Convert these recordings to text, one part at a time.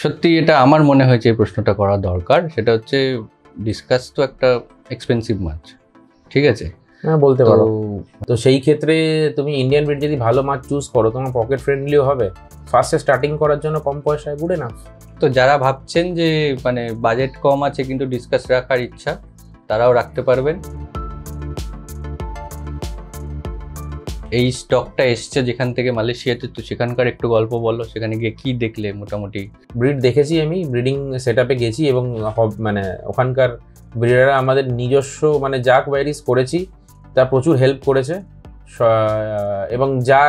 সত্যি এটা আমার মনে হয়েছে এই প্রশ্নটা করা দরকার। সেটা হচ্ছে ডিসকাস তো একটা এক্সপেন্সিভ মাছ, ঠিক আছে? হ্যাঁ বলতে পারো। তো সেই ক্ষেত্রে তুমি ইন্ডিয়ান ব্রিড যদি ভালো মাছ চুজ করো, তোমার পকেট ফ্রেন্ডলিও হবে, ফার্স্টে স্টার্টিং করার জন্য কম পয়সায় গুড এনাফ। তো যারা ভাবছেন যে মানে বাজেট কম আছে কিন্তু ডিসকাস রাখার ইচ্ছা, তারাও রাখতে পারবেন। এই স্টকটা এসছে যেখান থেকে মালয়েশিয়াতে, তো সেখানকার একটু গল্প বলো, সেখানে গিয়ে কি দেখলে? মোটামুটি ব্রিড দেখেছি, আমি ব্রিডিং সেট আপে গেছি এবং মানে ওখানকার ব্রিডাররা আমাদের নিজস্ব মানে যা কোয়ারিজ করেছি তা প্রচুর হেল্প করেছে, এবং যা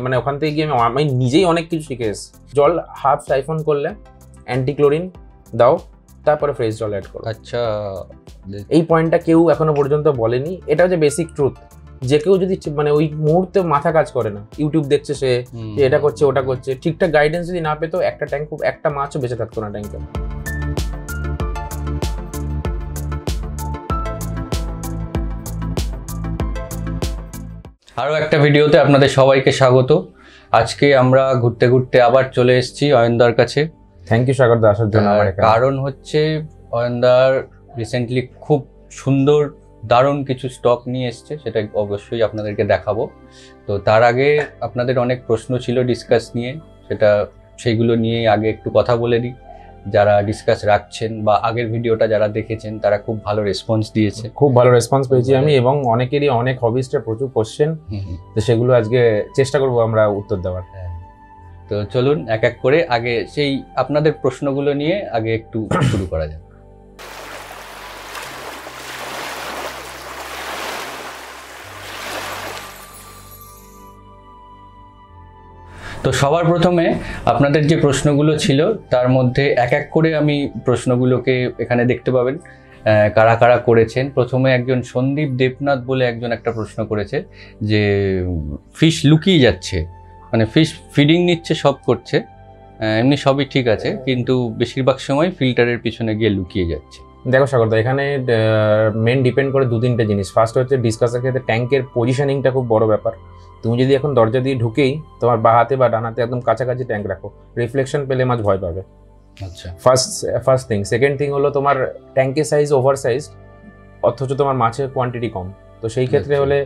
মানে ওখান থেকে গিয়ে আমি নিজেই অনেক কিছু শিখে এসেছি। জল হাফ সাইফন করলে অ্যান্টিক্লোরিন দাও, তারপরে ফ্রেশ জল অ্যাড করো। আচ্ছা, এই পয়েন্টটা কেউ এখনো পর্যন্ত বলেনি, এটা হচ্ছে বেসিক ট্রুথ। যে কেউ যদি মানে ওই মুহূর্তে মাথা কাজ করে না, ইউটিউব দেখছে সে যে এটা করছে ওটা করছে, ঠিকঠাক গাইডেন্স যদি না পেতো একটা ট্যাঙ্ক, একটা মাছও বেঁচে থাকতো না ট্যাঙ্কে। আরও একটা ভিডিওতে আপনাদের সবাইকে স্বাগত। আজকে আমরা ঘুরতে ঘুরতে আবার চলে এসেছি অয়নদার কাছে। থ্যাংক ইউ সাগর দা আসার জন্য। কারণ হচ্ছে অয়নদার রিসেন্টলি খুব সুন্দর দারুণ কিছু স্টক নিয়ে এসছে, সেটা অবশ্যই আপনাদেরকে দেখাবো। তো তার আগে আপনাদের অনেক প্রশ্ন ছিল ডিসকাস নিয়ে, সেইগুলো নিয়ে আগে একটু কথা বলে দিই। যারা ডিসকাস রাখছেন বা আগের ভিডিওটা যারা দেখেছেন তারা খুব ভালো রেসপন্স দিয়েছে, খুব ভালো রেসপন্স পেয়েছি আমি, এবং অনেকেরই অনেক হবিস্টের প্রচুর কোশ্চেন, তো সেগুলো আজকে চেষ্টা করবো আমরা উত্তর দেওয়ার। তো চলুন এক এক করে আগে সেই আপনাদের প্রশ্নগুলো নিয়ে আগে একটু শুরু করা যাক। তো সবার প্রথমে আপনাদের যে প্রশ্নগুলো ছিল তার মধ্যে এক এক করে আমি প্রশ্নগুলোকে এখানে দেখতে পাবেন কারা কারা করেছেন। প্রথমে একজন সন্দীপ দেবনাথ বলে একজন একটা প্রশ্ন করেছে যে ফিশ লুকিয়ে যাচ্ছে, মানে ফিশ ফিডিং নিচ্ছে, সব করছে, এমনি সবই ঠিক আছে, কিন্তু বেশিরভাগ সময় ফিল্টারের পিছনে গিয়ে লুকিয়ে যাচ্ছে। দেখো সাগরদা, এখানে মেন ডিপেন্ড করে দু তিনটে জিনিস। ফার্স্ট হচ্ছে ডিসকাসের ক্ষেত্রে ট্যাঙ্কের পজিশনিংটা খুব বড় ব্যাপার। তুমি যদি এখন দরজা দিয়ে ঢুকেই তোমার বা হাতে বা ডান হাতে একদম কাছাকাছি ট্যাঙ্ক রাখো, রিফ্লেকশন পেলে মাছ ভয় পাবে। আচ্ছা, ফার্স্ট থিং। সেকেন্ড থিং হলো তোমার ট্যাঙ্কের সাইজ ওভার সাইজ, অথচ তোমার মাছের কোয়ান্টিটি কম, তো সেই ক্ষেত্রে হলে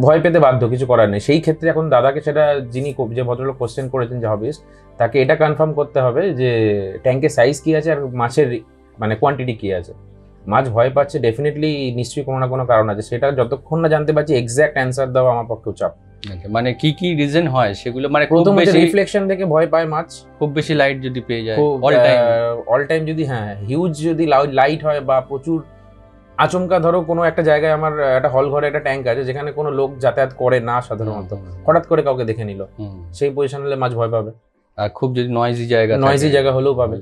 ভয় পেতে বাধ্য, কিছু করার নেই। সেই ক্ষেত্রে এখন দাদাকে সেটা যে ভদ্রলোক কোশ্চেন করেছেন যে হবিস, তাকে এটা কনফার্ম করতে হবে যে ট্যাঙ্কের সাইজ কি আছে আর মাছের মানে কোয়ান্টিটি কি আছে। মাছ ভয় পাচ্ছে ডেফিনেটলি নিশ্চয়ই কোনো না কোনো কারণ আছে, সেটা যতক্ষণ না জানতে পারছি এক্স্যাক্ট অ্যান্সার দেওয়া আমার পক্ষে চাপ। মানে কি কি রিজন হয় সেগুলো, মানে প্রথম হচ্ছে রিফ্লেকশন দেখে ভয় পায় মাছ, খুব বেশি লাইট যদি পেয়ে যায়, অল টাইম যদি, হ্যাঁ হিউজ যদি লাইট হয় বা প্রচুর আচমকা, ধরো কোনো একটা জায়গায় আমার একটা হল ঘরে একটা ট্যাঙ্ক আছে যেখানে কোনো লোক যাতায়াত করে না সাধারণত, হঠাৎ করে কাউকে দেখে নিল, সেই পজিশন হলে মাছ ভয় পাবে। আর খুব যদি নয়েজি জায়গা হলেও পাবে।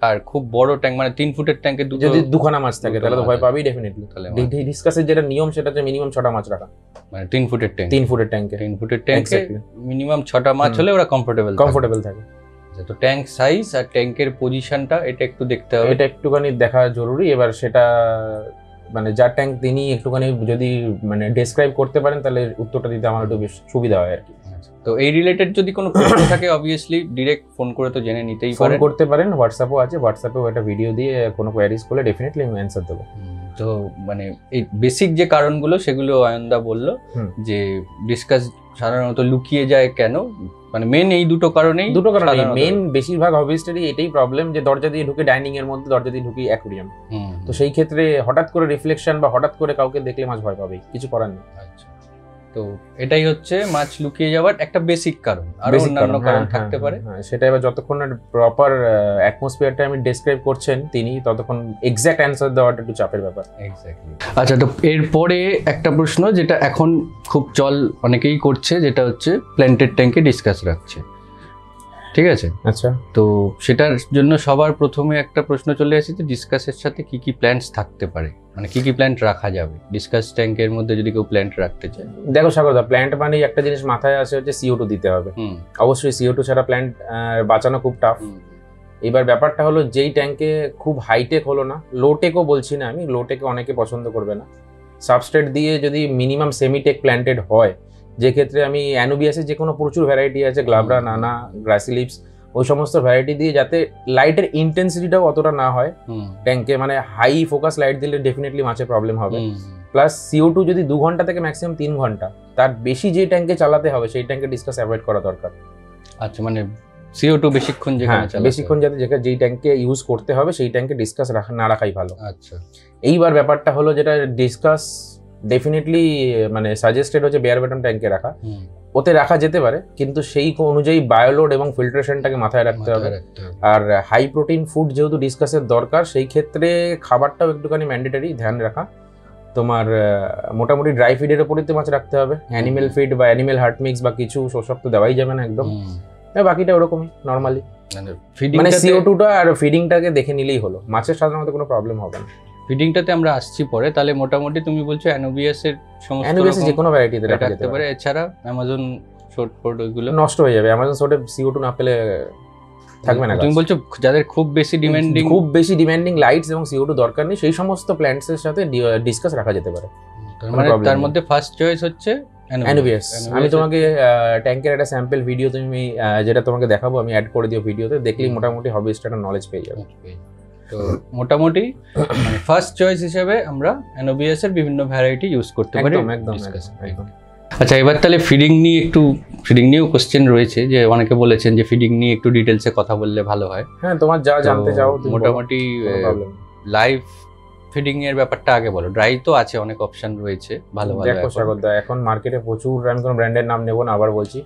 আর খুব বড় ট্যাঙ্ক, মানে 3 ফুটের ট্যাঙ্কে যদি দুখানা মাছ থাকে তাহলে তো ভয় পাবেই ডেফিনেটলি। ডিসকাসের যেটা নিয়ম সেটা হচ্ছে মিনিমাম 6টা মাছ রাখা, মানে 3 ফুটের ট্যাঙ্কে মিনিমাম 6টা মাছ হলে ওরা কমফোর্টেবল থাকে। তো ট্যাঙ্ক সাইজ আর ট্যাঙ্কের পজিশনটা এটা একটু দেখতে হবে, এটা একটুখানি দেখা জরুরি। এবার সেটা মানে যার ট্যাঙ্ক তিনি একটুখানি যদি মানে ডেসক্রাইব করতে পারেন তাহলে উত্তরটা দিতে আমার একটু বেশ সুবিধা হয় আর কি। তো এই রিলেটেড যদি কোনো প্রশ্ন থাকে অবভিয়াসলি ডিরেক্ট ফোন করে তো জেনে নিতেই পারেন, ফোন করতে পারেন। হোয়াটসঅ্যাপও আছে, হোয়াটসঅ্যাপেও একটা ভিডিও দিয়ে কোনো কোয়ারিজ করলে ডেফিনেটলি আমি অ্যান্সার দেবো। তো মানে এই বেসিক যে কারণগুলো সেগুলো অয়নদা বলল যে ডিসকাস সাধারণত লুকিয়ে যায় কেন, মানে মেন এই দুটো কারণেই। মেন বেশিরভাগ হবিস্টেরই এটাই প্রবলেম যে দরজা দিয়ে ঢুকে ডাইনিং এর মধ্যে, দরজা দিয়ে ঢুকি অ্যাকুরিয়াম, তো সেই ক্ষেত্রে হঠাৎ করে রিফ্লেকশন বা হঠাৎ করে কাউকে দেখলে মাছ ভয় পাবে, কিছু করার নেই। আচ্ছা, তো এটাই হচ্ছে মাছ লুকিয়ে যাওয়ার একটা বেসিক কারণ, আর অন্যান্য কারণ থাকতে পারে। সেটা এবার যতক্ষণ প্রপার অ্যাটমসফিয়ারটা আমি ডেসক্রাইব করছেন তিনি, ততক্ষণ এক্স্যাক্ট অ্যান্সার দেওয়াটা একটু চাপের ব্যাপার। এক্স্যাক্টলি। আচ্ছা, তো এরপরে একটা প্রশ্ন যেটা এখন খুব চল অনেকেই করছে, যেটা হচ্ছে প্ল্যান্টেড ট্যাঙ্কে ডিসকাস রাখছে, ঠিক আছে? আচ্ছা, তো সেটার জন্য সবার প্রথমে একটা প্রশ্ন চলে আসে যে ডিসকাসের সাথে কি কি প্ল্যান্টস থাকতে পারে, মানে কি কি প্ল্যান্ট রাখা যাবে ডিসকাস ট্যাঙ্কের মধ্যে যদি কেউ প্ল্যান্ট রাখতে চায়। দেখো সাগরদা, প্ল্যান্ট মানে একটা জিনিস মাথায় আসে হচ্ছে CO2 দিতে হবে। অবশ্যই CO2 ছাড়া প্ল্যান্ট বাঁচানো খুব টাফ। এবার ব্যাপারটা হলো যেই ট্যাঙ্কে খুব হাইটেক হলো না, লোটেকও বলছি না আমি, লোটেকে অনেকে পছন্দ করবে না, সাবস্ট্রেট দিয়ে যদি মিনিমাম সেমিটেক প্ল্যান্টেড হয়, যে ক্ষেত্রে আমি অ্যানুবিয়াসের যে কোনো প্রচুর ভ্যারাইটি আছে, গ্লাবরা, নানা, গ্রাসিলিপস, ওই সমস্ত ভ্যারাইটি দিয়ে, যাতে লাইটের ইন্টেন্সিটিটাও অতটা না হয় ট্যাঙ্কে, মানে হাই ফোকাস লাইট দিলে ডেফিনেটলি মাছের প্রবলেম হবে। প্লাস CO2 যদি 2 ঘন্টা থেকে ম্যাক্সিমাম 3 ঘন্টা, তার বেশি যে ট্যাঙ্কে চালাতে হবে সেই ট্যাঙ্কে ডিসকাস অ্যাভয়েড করা দরকার। আচ্ছা, মানে CO2 বেশিক্ষণ যেখানে চালাতে, বেশিক্ষণ যাতে যেই ট্যাঙ্কে ইউজ করতে হবে সেই ট্যাঙ্কে ডিসকাস না রাখাই ভালো। আচ্ছা, এইবার ব্যাপারটা হলো যেটা ডিসকাস ডেফিনেটলি মানে সাজেস্টেড হচ্ছে বেয়ার বটম ট্যাঙ্কে রাখা, ওতে রাখা যেতে পারে, কিন্তু সেই অনুযায়ী বায়োলোড এবং ফিল্ট্রেশনটাকে মাথায় রাখতে হবে। আর হাই প্রোটিন ফুড যেহেতু ডিসকাসের দরকার, সেই ক্ষেত্রে খাবারটাও একটুখানি ম্যান্ডেটারি ধ্যান রাখা। তোমার মোটামুটি ড্রাই ফিডের ওপরই তো মাছ রাখতে হবে, অ্যানিমেল ফিড বা অ্যানিমেল হার্ট মিক্স বা কিছু সব তো দেওয়াই যাবে না একদম, বাকিটা ওরকমই নর্মালি, মানে CO2টা আর ফিডিংটাকে দেখে নিলেই হলো, মাছের সাধারণত কোনো প্রবলেম হবে না। ফিডিংটাতে আমরা আসছি পরে, তাহলে মোটামুটি তুমি বলছো অ্যানোবিয়াস এর সমস্ত অ্যানোবিয়াস যে কোনো ভ্যারাইটিতে রাখতে পারে, এছাড়া অ্যামাজন শর্টফোর্ড ওইগুলো নষ্ট হয়ে যাবে, অ্যামাজন শর্টে CO2 না পেলে থাকবে না। তুমি বলছো যাদের খুব বেশি ডিমান্ডিং লাইটস এবং CO2 দরকার নেই, সেই সমস্ত প্ল্যান্টস এর সাথে ডিসকাস রাখা যেতে পারে। মানে তার মধ্যে ফার্স্ট চয়েস হচ্ছে অ্যানোবিয়াস। আমি তোমাকে ট্যাঙ্কের একটা স্যাম্পল ভিডিও তুমি যেটা তোমাকে দেখাবো আমি অ্যাড করে দিও ভিডিওতে, দেখলেই মোটামুটি হবিস্ট একটা নলেজ পেয়ে যাবে। তো মোটামুটি মানে ফার্স্ট চয়েস হিসেবে আমরা অ্যানোবিয়াস এর বিভিন্ন ভ্যারাইটি ইউজ করতে পারি। একদম। আচ্ছা, এবার তাহলে ফিডিং নিয়েও কোশ্চেন রয়েছে, যে অনেকে বলেছেন যে ফিডিং নিয়ে একটু ডিটেলসে কথা বললে ভালো হয়। হ্যাঁ, তোমার যা জানতে চাও মোটামুটি লাইভ ফিডিং এর ব্যাপারটা আগে বলো। ড্রাই তো আছে, অনেক অপশন রয়েছে ভালো। দেখো স্বাগত, এখন মার্কেটে প্রচুর, আমি কোনো ব্র্যান্ডের নাম নেবো না, আবার বলছি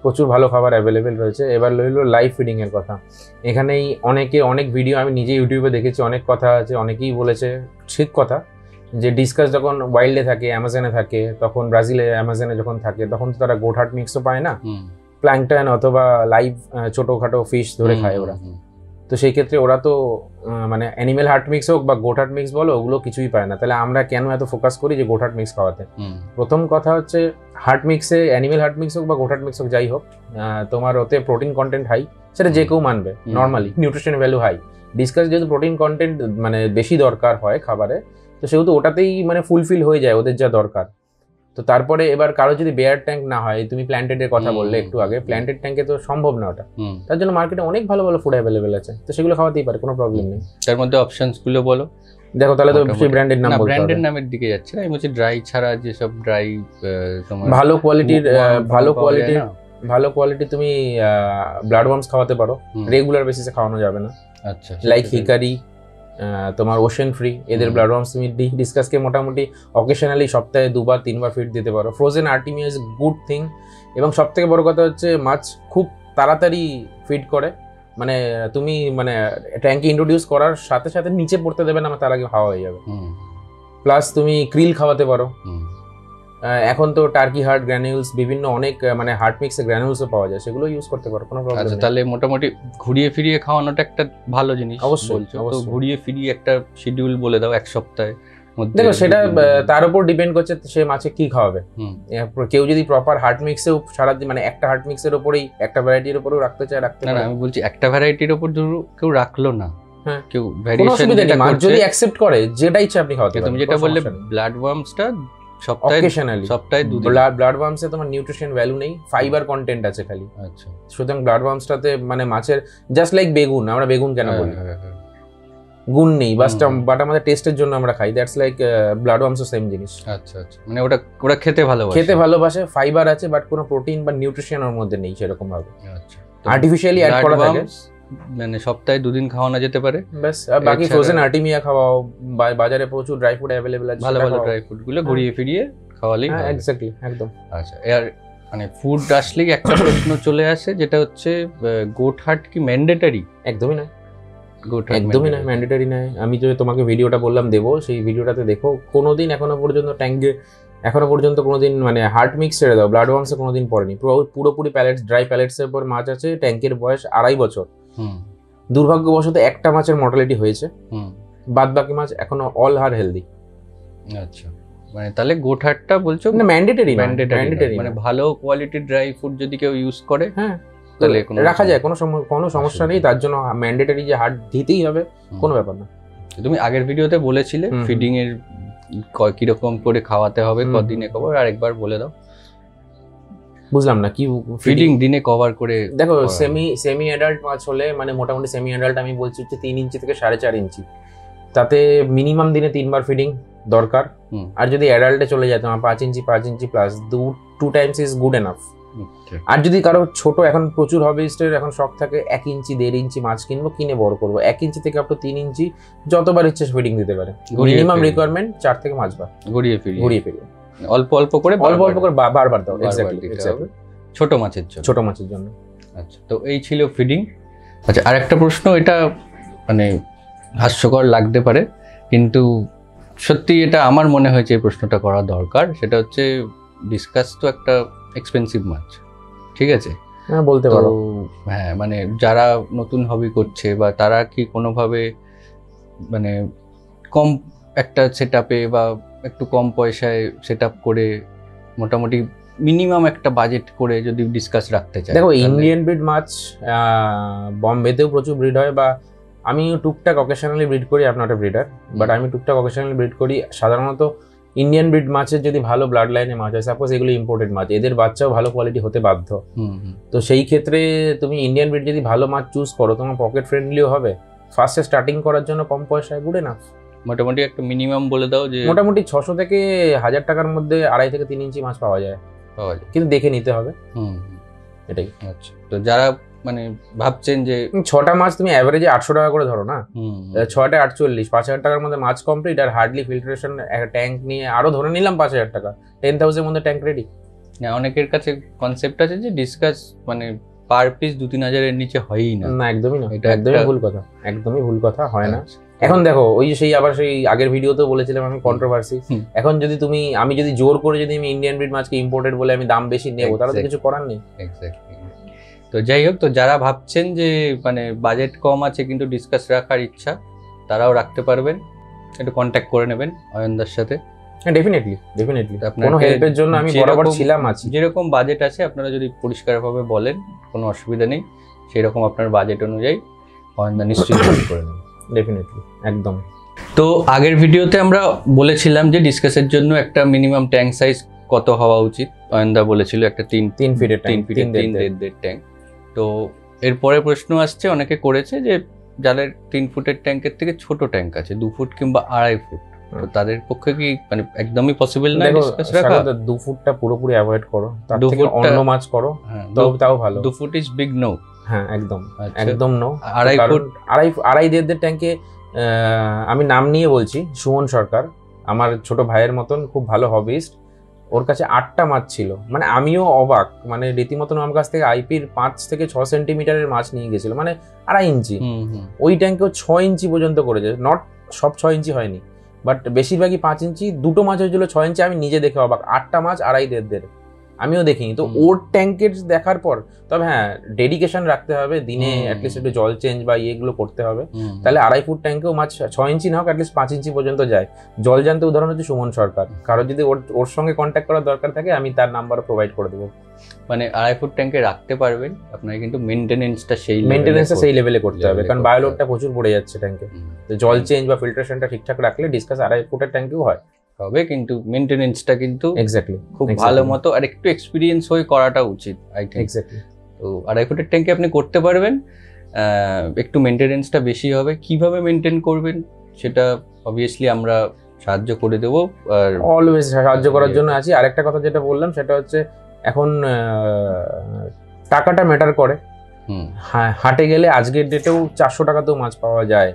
প্রচুর ভালো খাবার অ্যাভেলেবেল রয়েছে। এবার লইলো লাইভ ফিডিং এর কথা। এখানেই অনেক ভিডিও আমি নিজে ইউটিউবে দেখেছি, অনেক কথা আছে, অনেকেই বলেছে ঠিক কথা, যে ডিসকাস যখন ওয়াইল্ডে থাকে, অ্যামাজনে থাকে, তখন ব্রাজিলে অ্যামাজনে যখন থাকে, তখন তো তারা গোট হার্ট মিক্সও পায় না, প্ল্যাঙ্কটন অথবা লাইভ ছোটোখাটো ফিশ ধরে খায় ওরা। তো সেই ক্ষেত্রে ওরা তো মানে অ্যানিমেল হার্ট মিক্স হোক বা গোট হার্ট মিক্স বলো, ওগুলো কিছুই পায় না। তাহলে আমরা কেন এত ফোকাস করি যে গোট হার্ট মিক্স খাওয়াতে? প্রথম কথা হচ্ছে হার্ট মিক্সে, অ্যানিমেল হার্ট মিক্স হোক বা গোট হার্ট মিক্স হোক, যাই হোক, তোমার ওতে প্রোটিন কন্টেন্ট হাই, সেটা যে কেউ মানবে normally, nutrition value high. Discuss যেহেতু প্রোটিন কন্টেন্ট মানে বেশি দরকার হয় খাবারে, তো সেহেতু ওটাতেই মানে ফুলফিল হয়ে যায় ওদের যা দরকার। তো তারপরে এবার কারো যদি বেয়ার ট্যাঙ্ক না হয়, তুমি প্ল্যান্টেডের কথা বললে একটু আগে, প্ল্যান্টেড ট্যাঙ্কে তো সম্ভব না ওটা, তার জন্য মার্কেটে অনেক ভালো ভালো ফুড অ্যাভেলেবেল আছে, তো সেগুলো খাওয়াতেই পারে, কোনো প্রবলেম নেই। তার মধ্যে অপশনস গুলো বলো। দেখো তাহলে তো সেই ব্র্যান্ডের নাম বলতে হবে। ব্র্যান্ডের নামের দিকে যাচ্ছে না, আমি বলছি ড্রাই ছাড়া যে সব ড্রাই তোমার ভালো কোয়ালিটি তুমি ব্লাড ওয়ার্মস খাওয়াতে পারো, রেগুলার বেসিসে খাওয়ানো যাবে না। আচ্ছা, লাইক হিকারি, তোমার ওশেন ফ্রি, এদের ব্লাড ওয়ার্মস তুমি ডিসকাসকে মোটামুটি অকেশনালি সপ্তাহে 2-3 ফিড দিতে পারো। Frozen Artemia is good thing, এবং সব থেকে বড় কথা হচ্ছে মাছ খুব তাড়াতাড়ি ফিড করে, মানে তুমি মানে ট্যাঙ্কে ইন্ট্রোডিউস করার সাথে সাথে নিচে পড়তে দেবে না, তার আগে হাওয়া হয়ে যাবে। প্লাস তুমি ক্রিল খাওয়াতে পারো, এখন তো টার্কি হার্ট গ্র্যানিউলস, বিভিন্ন অনেক মানে হার্ট মিক্সের গ্র্যানিউলসও পাওয়া যায়, সেগুলো ইউজ করতে পারো, কোনো প্রবলেম নেই। তাহলে মোটামুটি ঘুরিয়ে ফিরিয়ে খাওয়ানোটা একটা ভালো জিনিস। অবশ্যই তো ঘুরিয়ে ফিরিয়ে একটা শিডিউল বলে দাও এক সপ্তাহে মধ্যে। দেখো সেটা তার উপর ডিপেন্ড করছে সে মাছে কি খাওয়াবে। কেউ যদি প্রপার হার্ট মিক্সেও সারাদিন মানে একটা হার্ট মিক্সের উপরেই একটা ভ্যারাইটির উপরেও রাখতে চায়, রাখতে পারে। না, আমি বলছি একটা ভ্যারাইটির উপর কেউ রাখলো না, কেউ ভ্যারিয়েশন যদি অ্যাকসেপ্ট করে, যেটা ইচ্ছা আপনি খাওয়াতে পারেন। তুমি যেটা বললে ব্লাড ওয়ার্মসটা সপ্তাহে 2 দিন। ব্লাড ওয়ার্মসে তোমার নিউট্রিশন ভ্যালু নেই, ফাইবার কন্টেন্ট আছে খালি। আচ্ছা, সুতরাং ব্লাড ওয়ার্মসটাতে মানে মাছের জাস্ট লাইক বেগুন, আমরা বেগুন কেন বলি, গুণ নেই, বাট আমাদের টেস্টের জন্য আমরা খাই, দ্যাটস লাইক ব্লাড ওয়ার্মসও সেম জিনিস। আচ্ছা, মানে ওরা খেতে ভালোবাসে, ফাইবার আছে, বাট কোনো প্রোটিন বা নিউট্রিশন ওর মধ্যে নেই সেরকম ভাবে। আচ্ছা, আর্টিফিশিয়ালি অ্যাড করা থাকে, মানে সপ্তাহে 2 দিন খাওয়ানো যেতে পারে ব্যাস। আর বাকি ফ্রোজেন আর্টিমিয়া খাওয়াও, বাজারে প্রচুর ড্রাই ফুড অ্যাভেলেবল আছে, ভালো ড্রাই ফুড গুলো ঘুরিয়ে ফিরিয়ে খাওয়ালেই। হ্যাঁ, এক্স্যাক্টলি, একদম। আচ্ছা, এর মানে ফুড আসলেই একটা প্রশ্ন চলে আসে, যেটা হচ্ছে গোট হার্ট কি ম্যান্ডেটরি? একদমই না, একদমই না, ম্যান্ডেটরি নয়। আমি যে তোমাকে ভিডিওটা বললাম দেবো, সেই ভিডিওটাতে দেখো, কোনোদিন এখনো পর্যন্ত কোনোদিন মানে হার্ট মিক্স ছেড়ে দাও, ব্লাড ওয়ার্মসে কোনোদিন পড়েনি। পুরোপুরি প্যালেটস, ড্রাই প্যালেটসের উপর মাছ আছে, ট্যাঙ্কের বয়স 2.5 বছর। দুর্ভাগ্যবশত একটা মাছের মর্টালিটি হয়েছে, বাদ বাকি মাছ এখনো অল আর হেলদি। আচ্ছা, মানে তাহলে গোট হার্টটা বলছো না ম্যান্ডেটরি, মানে ভালো কোয়ালিটির ড্রাই ফুড যদি কেউ ইউজ করে, হ্যাঁ তাহলে রাখা যায়, কোনো সমস্যা নেই। তার জন্য ম্যান্ডেটরি যে হার্ট দিতেই হবে, কোনো ব্যাপার না। তুমি আগের ভিডিওতে বলেছিলে ফিডিং এর কিরকম করে খাওয়াতে হবে, কদিনে খাবার, আরেকবার বলে দাও। বুঝলাম না কি ফিডিং দিনে কভার করে। দেখো সেমি অ্যাডাল্ট মাছ হলে মানে মোটামুটি সেমি অ্যাডাল্ট আমি বলছি হচ্ছে 3 ইঞ্চি থেকে 4.5 ইঞ্চি, তাতে মিনিমাম দিনে 3 বার ফিডিং দরকার। আর যদি অ্যাডাল্টে চলে যায় তোমার 5 inch plus 2 times is good enough. আর যদি কারো ছোট, এখন প্রচুর হবিস্টের এখন শখ থাকে 1 ইঞ্চি 1.5 ইঞ্চি মাছ কিনবো, কিনে বড় করবো, 1 ইঞ্চি থেকে আপ টু 3 ইঞ্চি যতবার ইচ্ছে ফিডিং দিতে পারে। মিনিমাম রিকোয়ারমেন্ট 4 থেকে 5 বার ঘুরিয়ে ফিরিয়ে অল্প অল্প করে বারবার দাও। এক্স্যাক্টলি ছোট মাছের জন্য। আচ্ছা, তো এই ছিল ফিডিং। আচ্ছা, আরেকটা প্রশ্ন, এটা মানে হাস্যকর লাগতে পারে কিন্তু সত্যি এটা আমার মনে হয়েছে এই প্রশ্নটা করা দরকার। সেটা হচ্ছে ডিসকাস তো একটা এক্সপেন্সিভ মাছ, ঠিক আছে? হ্যাঁ, বলতে পারো। হ্যাঁ, মানে যারা নতুন হবি করছে বা তারা কি কোনোভাবে মানে কম একটা সেট আপে বা একটু কম পয়সায় সেট আপ করে মোটামুটি মিনিমাম একটা বাজেট করে যদি ডিসকাস রাখতে চায়? দেখো, ইন্ডিয়ান ব্রিড মাছ বম্বেতেও প্রচুর ব্রিড হয়, বা আমি টুকটাক অকেশনালি ব্রিড করি। আপনার একটা ব্রিডার, বাট আমি টুকটাক অকেশনালি ব্রিড করি। সাধারণত ইন্ডিয়ান ব্রিড মাছের যদি ভালো ব্লাড লাইনে মাছ হয়, সাপোজ এগুলো ইম্পোর্টেড মাছ, এদের বাচ্চাও ভালো কোয়ালিটি হতে বাধ্য। তো সেই ক্ষেত্রে তুমি ইন্ডিয়ান ব্রিড যদি ভালো মাছ চুজ করো, তোমার পকেট ফ্রেন্ডলিও হবে। ফার্স্টে স্টার্টিং করার জন্য কম পয়সায় গুড এনাফ। মোটামুটি একটা মিনিমাম বলে দাও যে মোটামুটি 600 থেকে 1000 টাকার মধ্যে 2.5 থেকে 3 ইঞ্চি মাছ পাওয়া যায়, কিন্তু দেখে নিতে হবে। এটাই। আচ্ছা, তো যারা মানে ভাবছেন যে 6টা মাছ তুমি অ্যাভারেজে 800 টাকা করে ধরো না, 6টা 48, 5000 টাকার মধ্যে মাছ কমপ্লিট। আর হার্ডলি ফিল্টারেশন একটা ট্যাঙ্ক নিয়ে আরো ধরে নিলাম 5000 টাকা, 10,000 এর মধ্যে ট্যাঙ্ক রেডি। অনেকের কাছে কনসেপ্ট আছে যে ডিসকাস মানে পার পিস 2-3 হাজারের নিচে হয়ই না। না, একদমই না, এটা একদমই ভুল কথা, একদমই ভুল কথা, হয় না। এখন দেখো, ওই যে সেই আবার সেই আগের ভিডিওতেও বলেছিলাম আমি, কন্ট্রোভার্সি। এখন যদি আমি যদি জোর করে যদি আমি ইন্ডিয়ান ব্রিড মাছকে ইম্পোর্টেড বলে আমি দাম বেশি নেবো, তাহলে তো কিছু করার নেই। এক্স্যাক্টলি। তো যাই হোক, তো যারা ভাবছেন যে মানে বাজেট কম আছে কিন্তু ডিসকাস রাখার ইচ্ছা, তারাও রাখতে পারবেন। একটু কন্ট্যাক্ট করে নেবেন অয়নদার সাথে। হ্যাঁ, ডেফিনেটলি। কোনো হেল্পের জন্য আমি বরাবর ছিলাম আছি। যেরকম বাজেট আছে আপনারা যদি পরিষ্কারভাবে বলেন, কোনো অসুবিধা নেই। সেই রকম আপনার বাজেট অনুযায়ী অয়নদা নিশ্চয়ই হেল্প করে নেবেন। ডেফিনেটলি, একদম। তো আগের ভিডিওতে আমরা বলেছিলাম যে ডিসকাসের জন্য একটা মিনিমাম ট্যাঙ্ক সাইজ কত হওয়া উচিত। অয়নদা বলেছিল একটা 3 ফিটের 3.5 ট্যাঙ্ক। তো এরপরে প্রশ্ন আসছে, অনেকে করেছে যে যাদের 3 ফুটের ট্যাঙ্কের থেকে ছোট ট্যাঙ্ক আছে, 2 ফুট কিংবা 2.5 ফুট, তো তাদের পক্ষে কি মানে একদমই পসিবল না ডিসকাস রাখা? 2 ফুটটা পুরোপুরি অ্যাভয়েড করো, তার থেকে অন্য মাছ করো, তাও ভালো। 2 ফুট ইজ বিগ নো। হ্যাঁ, একদম নো। 2.5 ফুট 2.5 ট্যাঙ্কে আমি নাম নিয়ে বলছি, সুমন সরকার, আমার ছোট ভাইয়ের মতন খুব ভালো হবিস্ট। ওর কাছে 8টা মাছ ছিল, মানে আমিও অবাক, মানে রীতিমতন আমার কাছ থেকে আইপির 5 থেকে 6 সেন্টিমিটারের মাছ নিয়ে গেছিল, মানে 2.5 ইঞ্চি। ওই ট্যাঙ্কেও 6 ইঞ্চি পর্যন্ত করেছে, নট সব 6 ইঞ্চি হয়নি, বাট বেশিরভাগই 5 ইঞ্চি। 2টো মাছ হয়েছিল 6 ইঞ্চি, আমি নিজে দেখে অবাক। 8টা মাছ 2.5 আমিও দেখিনি। তো ওর ট্যাঙ্কের দেখার পর, তবে হ্যাঁ, ডেডিকেশন রাখতে হবে, দিনে অ্যাটলিস্ট একটু জল চেঞ্জ বা এগুলো করতে হবে, তাহলে 2.5 ফুট ট্যাঙ্কেও মাছ 6 ইঞ্চি না হোক অ্যাটলিস্ট 5 ইঞ্চি পর্যন্ত যায়। জল জানতে উদাহরণ হচ্ছে সুমন সরকার। কারো যদি ওর সঙ্গে কন্ট্যাক্ট করার দরকার থাকে, আমি তার নাম্বার প্রোভাইড করে দেবো। মানে 2.5 ফুট ট্যাঙ্কে রাখতে পারবেন আপনাকে, কিন্তু মেইনটেনেন্সটা সেই লেভেলে করতে হবে, কারণ বায়োলোডটা প্রচুর পড়ে যাচ্ছে ট্যাঙ্কে। তো জল চেঞ্জ বা ফিল্টারেশনটা ঠিকঠাক রাখলে ডিসকাস 2.5 ফুটের ট্যাঙ্কেও হয় হবে, কিন্তু মেইনটেনেন্সটা কিন্তু এক্স্যাক্টলি খুব ভালো মতো আর একটু এক্সপিরিয়েন্স হয়ে করাটা উচিত, আই থিংক। এক্স্যাক্টলি। তো 2.5 ফুটের ট্যাঙ্কে আপনি করতে পারবেন, একটু মেইনটেনেন্সটা বেশি হবে। কিভাবে মেইনটেইন করবেন সেটা অবভিয়াসলি আমরা সাহায্য করে দেব, আর অলওয়েজ সাহায্য করার জন্য আছি। আরেকটা কথা যেটা বললাম সেটা হচ্ছে, এখন টাকাটা ম্যাটার করে। হ্যাঁ, হাটে গেলে আজকের ডেটেও 400 টাকাতেও মাছ পাওয়া যায়।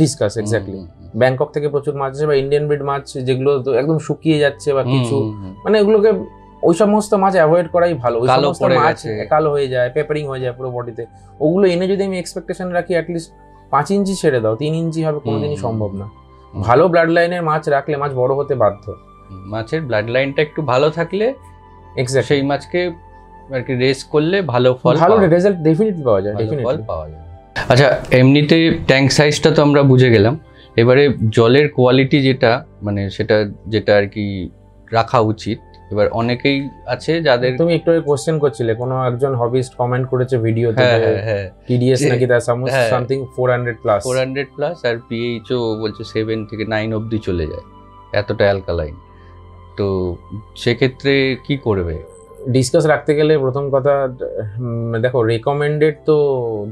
Discuss exactly. ব্যাংকক থেকে প্রচুর মাছ আসে, বা ইন্ডিয়ান ব্রিড মাছ যেগুলো তো একদম শুকিয়ে যাচ্ছে বা কিছু, মানে এগুলোকে ওই সমস্ত মাছ অ্যাভয়েড করাই ভালো। ওই সমস্ত মাছ কালো হয়ে যায়, পেপারিং হয়ে যায় পুরো বডিতে। ওগুলো এনে যদি আমি এক্সপেকটেশন রাখি অ্যাটলিস্ট 5 ইঞ্চি ছেড়ে দাও, 3 ইঞ্চি হবে, কোনোদিনই সম্ভব না। ভালো ব্লাড লাইনের মাছ রাখলে মাছ বড় হতে বাধ্য। মাছের ব্লাড লাইনটা একটু ভালো থাকলে সেই মাছকে আর কি রেস করলে ভালো রেজাল্ট ডেফিনেটলি পাওয়া যায়। আচ্ছা, এমনিতে ট্যাঙ্ক সাইজটা তো আমরা বুঝে গেলাম। এবারে জলের কোয়ালিটি যেটা, মানে সেটা যেটা আর কি রাখা উচিত। এবার অনেকেই আছে যাদের, তুমি একটু কোশ্চেন করছিলে, কোনো একজন হবিস্ট কমেন্ট করেছে ভিডিওতে, টিডিএস নাকি সামথিং 400 প্লাস, আর পিএইচও বলছে 7 থেকে 9 অবধি চলে যায়, এতটা অ্যালকালাইন। তো সেক্ষেত্রে কি করবে? ডিসকাস রাখতে গেলে প্রথম কথা দেখো, রেকমেন্ডেড তো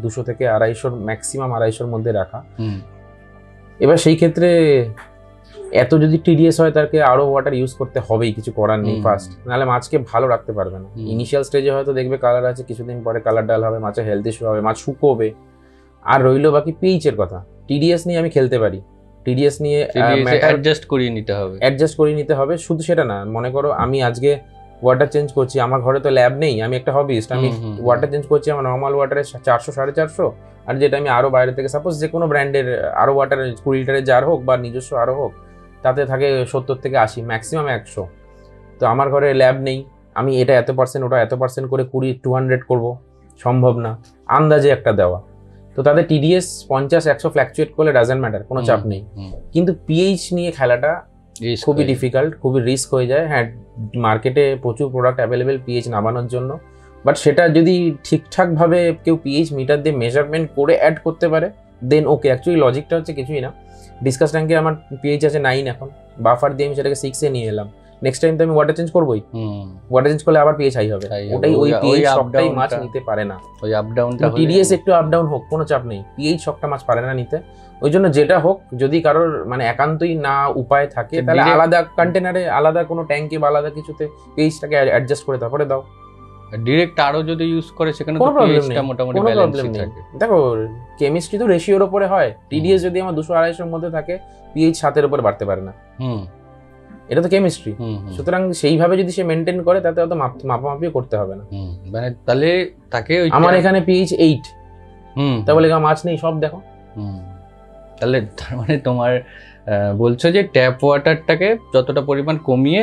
200 থেকে 250, ম্যাক্সিমাম 250-র মধ্যে রাখা। এবার সেই ক্ষেত্রে এত যদি টিডিএস হয় তাকে আরো ওয়াটার ইউজ করতে হবেই, কিছু করার নেই ফার্স্ট, নাহলে মাছকে ভালো রাখতে পারবে না। ইনিশিয়াল স্টেজে হয়তো দেখবে কালার আছে, কিছুদিন পরে কালার ডাল হবে, মাছের হেলথ ইস্যু হবে, মাছ শুকোবে। আর রইলো বাকি পিএইচ এর কথা। টিডিএস নিয়ে আমি খেলতে পারি, টিডিএস নিয়ে অ্যাডজাস্ট করিয়ে নিতে হবে। শুধু সেটা না, মনে করো আমি আজকে ওয়াটার চেঞ্জ করছি, আমার ঘরে তো ল্যাব নেই, আমি একটা হবিস্ট, আমি ওয়াটার চেঞ্জ করছি আমার নর্মাল ওয়াটারে 400-450, আর যেটা আমি আরো বাইরে থেকে সাপোজ যে কোনো ব্র্যান্ডের আরো ওয়াটার 20 লিটারের জার হোক বা নিজস্ব আরো হোক, তাতে থাকে 70 থেকে 80, ম্যাক্সিমাম 100। তো আমার ঘরে ল্যাব নেই, আমি এটা এত পার্সেন্ট ওটা এত পার্সেন্ট করে 200 করবো, সম্ভব না। আন্দাজে একটা দেওয়া, তো তাদের টিডিএস 50-100 ফ্ল্যাকচুয়েট করলে ডাজেন্ট ম্যাটার, কোনো চাপ নেই। কিন্তু পিএইচ নিয়ে খেলাটা খুবই ডিফিকাল্ট, খুবই রিস্ক হয়ে যায়। হ্যাঁ, মার্কেটে প্রচুর প্রোডাক্ট অ্যাভেলেবেল পিএইচ নামানোর জন্য, বাট সেটা যদি ঠিকঠাকভাবে কেউ পিএইচ মিটার দিয়ে মেজারমেন্ট করে অ্যাড করতে পারে দেন ওকে। অ্যাকচুয়ালি লজিকটা হচ্ছে কিছুই না, ডিসকাস ট্যাঙ্কে আমার পিএইচ আছে 9 এখন, বাফার দিয়ে আমি সেটাকে 6-এ নিয়ে এলাম, নেক্সট টাইম তো আমি ওয়াটার চেঞ্জ করবোই, ওয়াটার চেঞ্জ করলে আবার পিএইচ হাই হবে, ওটাই ওই পিএইচ সবটাই মাছ নিতে পারে না। ওই আপ ডাউনটা টিডিএস একটু আপ ডাউন হোক কোনো চাপ নেই, পিএইচ সবটা মাছ পারে না নিতে। ওই জন্য যেটা হোক, যদি কারোর মানে একান্তই না উপায় থাকে তাহলে আলাদা কন্টেনারে, আলাদা কোনো ট্যাঙ্কে বা আলাদা কিছুতে পিএইচটাকে অ্যাডজাস্ট করে তারপরে দাও। ডাইরেক্ট আরো যদি ইউজ করে সেখানে তো পিএইচটা মোটামুটি ব্যালেন্সই থাকে। দেখো, কেমিস্ট্রি তো রেশিওর উপরে হয়, টিডিএস যদি আমার 200-250-এর মধ্যে থাকে, পিএইচ 7-এর উপরে বাড়তে পারে না, এটা তো কেমিস্ট্রি। সুতরাং সেইভাবে যদি সে মেনটেন করে তাতে অত মাপামাপিও করতে হবে না। মানে তাহলে তাকে আমার এখানে পিএইচ 8, তা বলে মাছ নেই সব দেখো। তাহলে তার মানে তোমার বলছো যে ট্যাপ ওয়াটারটাকে যতটা পরিমাণ কমিয়ে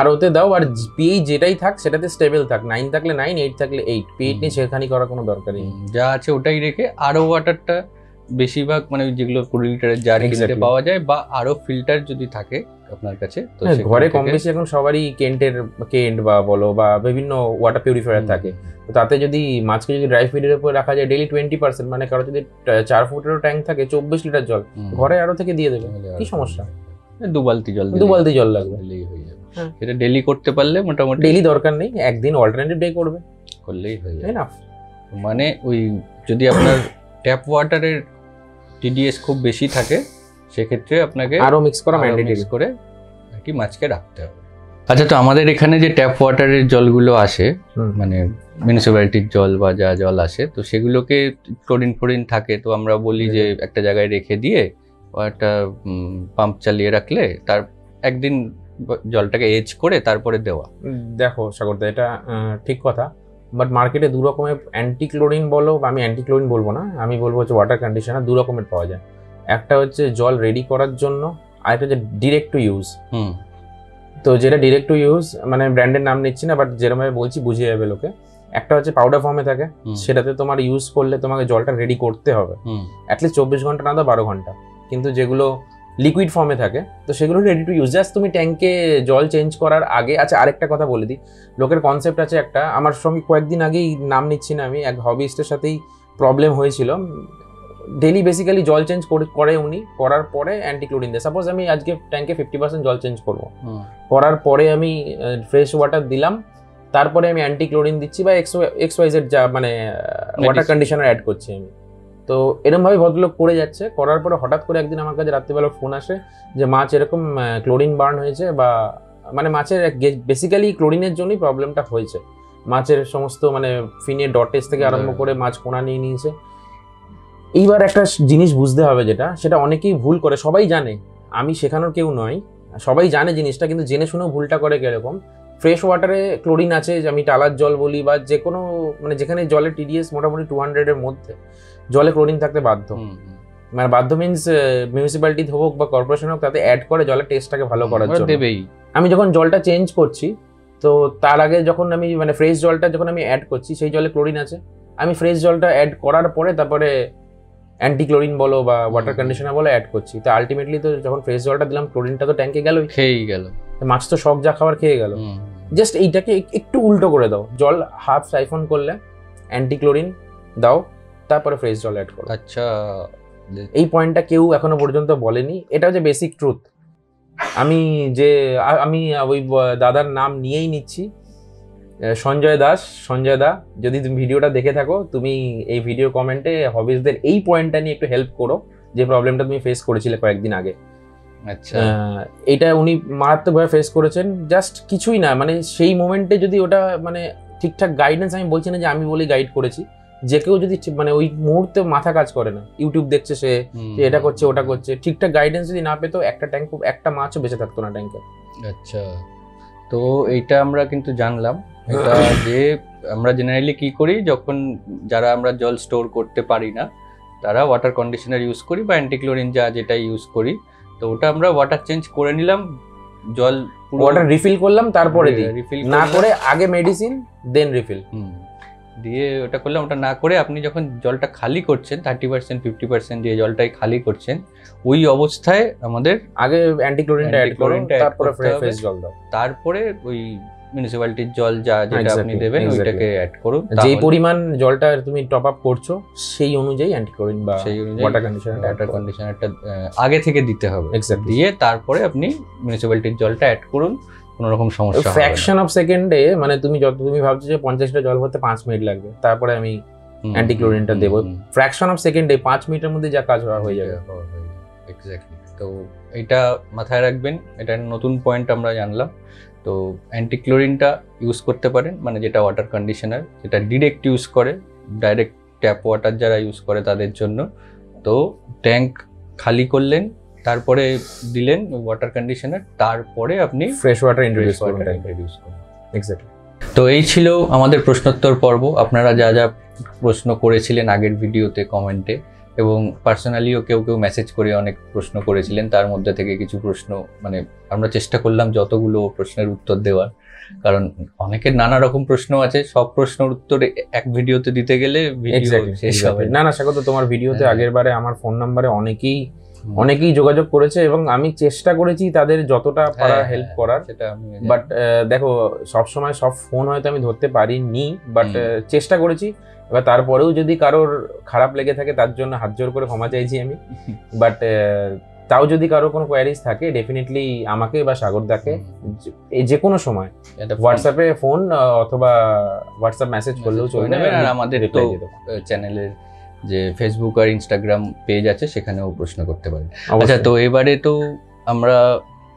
আরোতে দাও, আর পিএইচ যেটাই থাক সেটাতে স্টেবল থাক, 9 থাকলে 9, 8 থাকলে 8, পিএইচ নিয়ে সেখানি করার কোনো দরকারই নেই। যা আছে ওটাই রেখে আরো ওয়াটারটা বেশিরভাগ মানে যেগুলো 20 লিটারের জার কিনতে পাওয়া যায় বা আরো ফিল্টার যদি থাকে আপনার কাছে, তো ঘরে কম বেশি এখন সবারই কেন্ট বা বলো বা বিভিন্ন ওয়াটার পিউরিফায়ার থাকে, তো তাতে যদি মাছকে যদি ড্রাই ফিডের উপর রাখা যায় ডেইলি 20%, মানে কারো যদি 4 ফুটেরও ট্যাঙ্ক থাকে 24 লিটার জল ঘরে আরো থেকে দিয়ে দেবে, কি সমস্যা? 2 বালতি জল লাগবে, হয়ে যাবে। এটা ডেইলি করতে পারলে মোটামুটি, ডেইলি দরকার নেই, একদিন অল্টারনেটিভ ডে করলেই হয়ে যায় না। মানে ওই যদি আপনার ট্যাপ ওয়াটারের টিডিএস খুব বেশি থাকে সেক্ষেত্রে আপনাকে আরো মিক্স করা ম্যান্ডেটরি করে আর কি মাছকে রাখতে হবে। আচ্ছা, তো আমাদের এখানে যে ট্যাপ ওয়াটারের জলগুলো আসে, মানে মিউনিসিপ্যালিটির জল বা যা জল আসে, তো সেগুলোকে ক্লোরিন থাকে, তো আমরা বলি যে একটা জায়গায় রেখে দিয়ে একটা পাম্প চালিয়ে রাখলে তার একদিন জলটাকে এজ করে তারপরে দেওয়া। দেখো সাগরদা, এটা ঠিক কথা, বাট মার্কেটে 2 রকমের অ্যান্টি ক্লোরিন বলো, আমি অ্যান্টি ক্লোরিন বলবো না, আমি বলবো হচ্ছে ওয়াটার কন্ডিশনার 2 রকমের পাওয়া যায়। একটা হচ্ছে জল রেডি করার জন্য, আর একটা হচ্ছে ডিরেক্ট টু ইউজ। তো যেটা ডিরেক্ট টু ইউজ, মানে ব্র্যান্ডের নাম নিচ্ছি না, বাট যেরকম বলছি বুঝিয়ে যাবে লোকে। একটা হচ্ছে পাউডার ফর্মে থাকে, সেটাতে তোমার ইউজ করলে তোমাকে জলটা রেডি করতে হবে অ্যাটলিস্ট 24 ঘন্টা না তো 12 ঘন্টা। কিন্তু যেগুলো লিকুইড ফর্মে থাকে তো সেগুলো রেডি টু ইউজ, জাস্ট তুমি ট্যাঙ্কে জল চেঞ্জ করার আগে। আচ্ছা, আরেকটা কথা বলে দিই, লোকের কনসেপ্ট আছে একটা, আমার সঙ্গে কয়েকদিন আগেই, নাম নিচ্ছি না আমি, এক হবিস্টের সাথেই প্রবলেম হয়েছিল। ডেলি বেসিক্যালি জল চেঞ্জ করে উনি, করার পরে অ্যান্টি ক্লোরিন দেয়। সাপোজ আমি আজকে ট্যাঙ্কে 50% জল চেঞ্জ করবো, করার পরে আমি ফ্রেশ ওয়াটার দিলাম, তারপরে আমি অ্যান্টি ক্লোরিন দিচ্ছি বা XYZ যা মানে ওয়াটার কন্ডিশনার অ্যাড করছি আমি। তো এরকমভাবে ভদ্রলোক করে যাচ্ছে, করার পরে হঠাৎ করে একদিন আমার কাছে রাত্রিবেলা ফোন আসে যে মাছ এরকম ক্লোরিন বার্ন হয়েছে, বা মানে মাছের বেসিক্যালি ক্লোরিনের জন্যই প্রবলেমটা হয়েছে। মাছের সমস্ত মানে ফিনের ডটেস থেকে আরম্ভ করে মাছ কোনা নিয়ে নিয়েছে। এইবার একটা জিনিস বুঝতে হবে, সেটা অনেকেই ভুল করে, সবাই জানে, আমি শেখানোর কেউ নয়, সবাই জানে জিনিসটা, কিন্তু জেনে শুনেও ভুলটা করে। কিরকম? ফ্রেশ ওয়াটারে ক্লোরিন আছে, আমি টালার জল বলি বা যে কোনো মানে যেখানে জলের টিডিএস মোটামুটি 200-এর মধ্যে, জলে ক্লোরিন থাকতে বাধ্য। মানে বাধ্য মিনস মিউনিসিপ্যালিটি হোক বা কর্পোরেশন হোক, তাতে অ্যাড করে জলের টেস্টটাকে ভালো করার জন্য দেবেই। আমি যখন জলটা চেঞ্জ করছি, তো তার আগে যখন আমি মানে ফ্রেশ জলটা যখন আমি অ্যাড করছি, সেই জলে ক্লোরিন আছে, আমি ফ্রেশ জলটা অ্যাড করার পরে তারপরে অ্যান্টি ক্লোরিন বলো বা ওয়াটার কন্ডিশনার বলো অ্যাড করছি। তো আলটিমেটলি তো যখন ফ্রেশ জলটা দিলাম, ক্লোরিনটা তো ট্যাঙ্কে গেলই, খেয়েই গেল, মাছ তো শক যা খাবার খেয়ে গেল। জাস্ট এইটাকে একটু উল্টো করে দাও, জল হাফ সাইফন করলে অ্যান্টি ক্লোরিন দাও, তারপরে ফ্রেশ জল অ্যাড করো। আচ্ছা, এই পয়েন্টটা কেউ এখনো পর্যন্ত বলেনি, এটা হচ্ছে বেসিক ট্রুথ। আমি ওই দাদার নাম নিয়েই নিচ্ছি, সঞ্জয় দাস, সঞ্জয় দা, যদি তুমি ভিডিওটা দেখে থাকো, তুমি এই ভিডিও কমেন্টে হবিসদের এই পয়েন্টটা নিয়ে একটু হেল্প করো, যে প্রবলেমটা তুমি ফেস করেছিলে কয়েকদিন আগে। আচ্ছা, এটা উনি মারাত্মকভাবে ফেস করেছেন। জাস্ট কিছুই না, মানে সেই মোমেন্টে যদি ওটা মানে ঠিকঠাক গাইডেন্স, আমি বলছি না যে আমি বলি গাইড করেছি, যে কেউ যদি মানে ওই মুহূর্তে মাথা কাজ করে না, ইউটিউব দেখছে সে, যে এটা করছে ওটা করছে, ঠিকঠাক গাইডেন্স যদি না পেতো একটা ট্যাঙ্ক, একটা মাছও বেঁচে থাকতো না ট্যাঙ্কে। আচ্ছা, তো এইটা আমরা কিন্তু জানলাম। এটা যে আমরা জেনারেলি কি করি, যখন যারা আমরা জল স্টোর করতে পারি না তারা ওয়াটার কন্ডিশনার ইউজ করি বা অ্যান্টিক্লোরিন যেটা ইউজ করি। তো ওটা আমরা ওয়াটার চেঞ্জ করে নিলাম, জল ওয়াটার রিফিল করলাম, তারপরে দিই, রিফিল না করে আগে মেডিসিন দেন রিফিল দিয়ে ওটা করলাম। ওটা না করে আপনি যখন জলটা খালি করছেন 30% 50% দিয়ে জলটাই খালি করছেন, ওই অবস্থায় আমাদের আগে অ্যান্টিক্লোরিনটা অ্যাড করো, তারপরে ফ্রেশ জল দাও, তারপরে ওই মিউনিসিপ্যালিটির জল যেটা আপনি দেবেন ওইটাকে অ্যাড করুন। যে পরিমাণ জলটা তুমি টপ আপ করছো সেই অনুযায়ী অ্যান্টিক্লোরিন বা সেই ওয়াটার কন্ডিশনারটা আগে থেকে দিতে হবে। দিয়ে তারপরে আপনি মিউনিসিপ্যালিটির জলটা অ্যাড করুন, কোনো রকম সমস্যা হবে না। ফ্র্যাকশন অফ সেকেন্ডে, মানে তুমি তুমি ভাবছো যে 50টা জল ভরতে 5 মিনিট লাগবে, তারপরে আমি অ্যান্টিক্লোরিনটা দেবো, ফ্র্যাকশন অফ সেকেন্ডে 5 মিনিটের মধ্যে যা কাজ হয়ে যাবে। এক্স্যাক্টলি। তো এটা মাথায় রাখবেন, এটা নতুন পয়েন্ট আমরা জানলাম। তো অ্যান্টিক্লোরিনটা ইউজ করতে পারেন, মানে যেটা ওয়াটার কন্ডিশনার, যেটা ডিরেক্ট ইউজ করে, ডাইরেক্ট ট্যাপ ওয়াটার যারা ইউজ করে তাদের জন্য। তো ট্যাঙ্ক খালি করলেন, তারপরে দিলেন ওয়াটার কন্ডিশনার, তারপরে আপনি ফ্রেশ ওয়াটার ইন্ট্রোডিউস করুন। এক্স্যাক্টলি। তো এই ছিল আমাদের প্রশ্নোত্তর পর্ব। আপনারা যা যা প্রশ্ন করেছিলেন আগের ভিডিওতে কমেন্টে, এবং পার্সোনালিও কেউ কেউ মেসেজ করে অনেক প্রশ্ন করেছিলেন, তার মধ্যে থেকে কিছু প্রশ্ন মানে আমরা চেষ্টা করলাম যতগুলো প্রশ্নের উত্তর দেওয়ার, কারণ অনেকের নানা রকম প্রশ্ন আছে, সব প্রশ্নের উত্তর এক ভিডিওতে দিতে গেলে ভিডিও শেষ হবে না। না স্বাগত, তোমার ভিডিওতে আগের বারে আমার ফোন নাম্বারে অনেকেই যোগাযোগ করেছে, এবং আমি চেষ্টা করেছি তাদের যতটা পারা হেল্প করার। বাট দেখো, সবসময় সব ফোন হয়তো আমি ধরতে পারিনি, বাট চেষ্টা করেছি। এবার তারপরেও যদি কারোর খারাপ লেগে থাকে তার জন্য হাত জোর করে ক্ষমা চাইছি আমি। বাট তাও যদি কারোর কোনো কোয়ারিজ থাকে, ডেফিনেটলি আমাকে বা সাগরদাকে যে কোনো সময় হোয়াটসঅ্যাপে ফোন অথবা হোয়াটসঅ্যাপ মেসেজ করলেও চলবে। আর আমাদের তো চ্যানেলের যে ফেসবুক আর ইনস্টাগ্রাম পেজ আছে, সেখানেও প্রশ্ন করতে পারেন। আচ্ছা, তো এবারে তো আমরা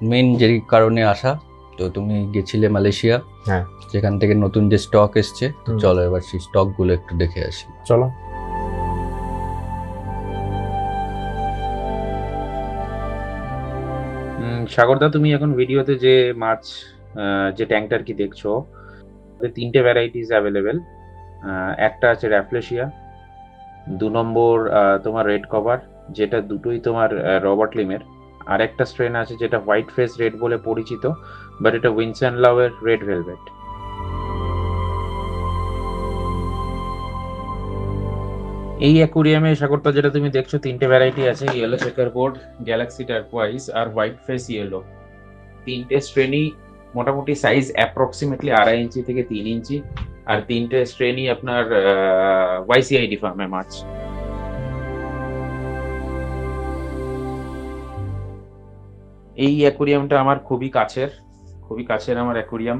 মেন যে কারণে আসা, তো তুমি গেছিলে মালয়েশিয়া, হ্যাঁ, যেখান থেকে নতুন যে স্টক এসছে, তো চলো এবার সেই স্টক গুলো একটু দেখে আসি। চলো। সাগরদা, তুমি এখন ভিডিওতে যে মাছ, যে ট্যাঙ্কটার কি দেখছো, 3টে ভ্যারাইটিস অ্যাভেলেবেল। একটা আছে র্যাফলেশিয়া, 2 নম্বর তোমার রেড কভার, যেটা দুটোই তোমার রবার্ট লিমের। আর একটা স্ট্রেন আছে যেটা হোয়াইট ফেস রেড বলে পরিচিত, বাট এটা উইনসন লাউয়ের রেড ভেলভেট। এই অ্যাকুরিয়ামে সাগরটা যেটা তুমি দেখছো, 3টে ভ্যারাইটি আছে, yellow checker board, Galaxy turquoise আর হোয়াইট ফেস ইয়েলো। 3টে স্ট্রেনই মোটামুটি সাইজ অ্যাপ্রক্সিমেটলি 2.5 ইঞ্চি থেকে 3 ইঞ্চি, আর 3টে স্ট্রেনই আপনার ওয়াইসিআইডি ফার্মে মাছ। এই অ্যাকুরিয়ামটা আমার খুবই কাছের আমার aquarium,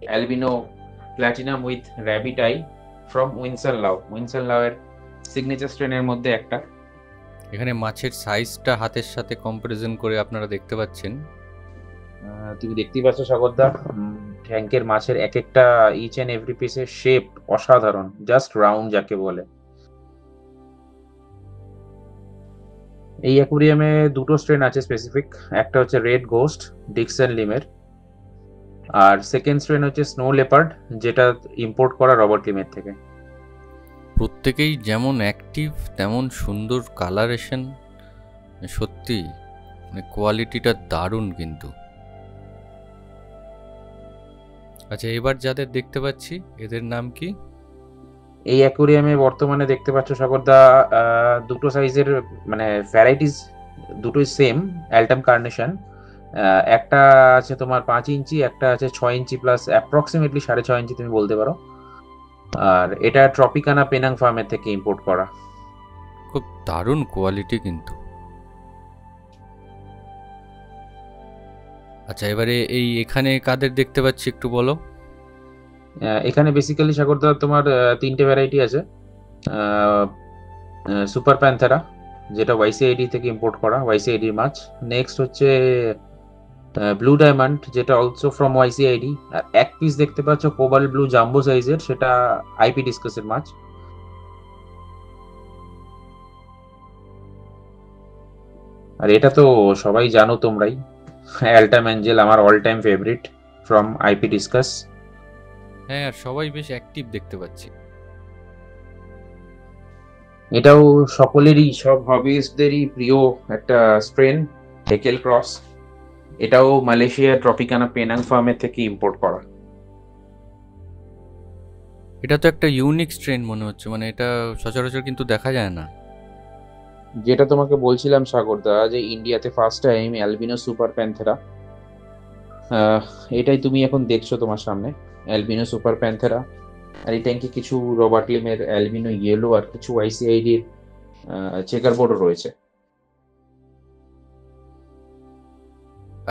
albino platinum with rabbit I from Winston লাউ এর সিগনেচার স্ট্রেনের মধ্যে একটা। এখানে মাছের সাইজটা হাতের সাথে কম্পারিজন করে আপনারা দেখতে পাচ্ছেন। তুমি দেখতেই পাচ্ছ সাগরদা, ট্যাঙ্কের মাছের এক একটা ইচ এন্ড এভরি পিসের শেপ অসাধারণ, জাস্ট রাউন্ড যাকে বলে। এই অ্যাকুরিয়ামে 2টো স্ট্রেন আছে স্পেসিফিক, একটা হচ্ছে রেড গোস্ট ডিকসন লিমের, আর সেকেন্ড স্ট্রেন হচ্ছে স্নো লেপার্ড, যেটা ইম্পোর্ট করা রবার্ট লিমের থেকে। প্রত্যেকেই যেমন অ্যাক্টিভ তেমন সুন্দর কালারেশন, সত্যি মানে কোয়ালিটিটা দারুণ কিন্তু। আচ্ছা, এবার যাদের দেখতে পাচ্ছি এদের নাম কি? এই অ্যাকুরিয়ামে বর্তমানে দেখতে পাচ্ছ সাগরদা, 2টো সাইজের মানে ভ্যারাইটিস, দুটোই সেম অ্যালটাম কার্নেশন। একটা আছে তোমার 5 ইঞ্চি, একটা আছে 6 ইঞ্চি প্লাস, অ্যাপ্রক্সিমেটলি 6.5 ইঞ্চি তুমি বলতে পারো। আর এটা ট্রপিকানা পেনাং ফার্মের থেকে ইম্পোর্ট করা। খুব দারুণ কোয়ালিটি কিন্তু। আচ্ছা, এবারে এখানে কাদের দেখতে পাচ্ছি একটু বলো। এখানে বেসিক্যালি সাগরদা তোমার তিনটে ভ্যারাইটি আছে। সুপার প্যান্থেরা, যেটা ওয়াইসিআইডি থেকে ইম্পোর্ট করা, ওয়াইসিআইডির মাছ। নেক্সট হচ্ছে ব্লু ডায়মন্ড, যেটা অলসো ফ্রম ওয়াইসিআইডি। আর এক পিস দেখতে পাচ্ছ কোবাল্ট ব্লু জাম্বো সাইজের, সেটা আইপি ডিসকাসের মাছ। আর এটা তো সবাই জানো তোমরাই, অ্যালটা ম্যাঞ্জেল আমার all time favourite from IP discuss. হ্যাঁ, আর সবাই বেশ অ্যাক্টিভ দেখতে পাচ্ছি। এটাও সকলেরই, সব হবিস্টদেরই প্রিয় একটা স্ট্রেন, হেকেল ক্রস। এটাও মালয়েশিয়া ট্রপিকানা পেনাং ফার্মের থেকে ইম্পোর্ট করা। এটা তো একটা ইউনিক স্ট্রেন মনে হচ্ছে, মানে এটা সচরাচর কিন্তু দেখা যায় না। যেটা তোমাকে বলছিলাম সাগরদা, যে ইন্ডিয়াতে first time albino super Panthera, এটাই তুমি এখন দেখছো তোমার সামনে, অ্যালবিনো সুপার প্যান্থেরা। আর এই ট্যাঙ্কে কিছু রবার্ট লিমের অ্যালবিনো ইয়েলো আর কিছু আইসিআইডির চেকার বোর্ডও রয়েছে।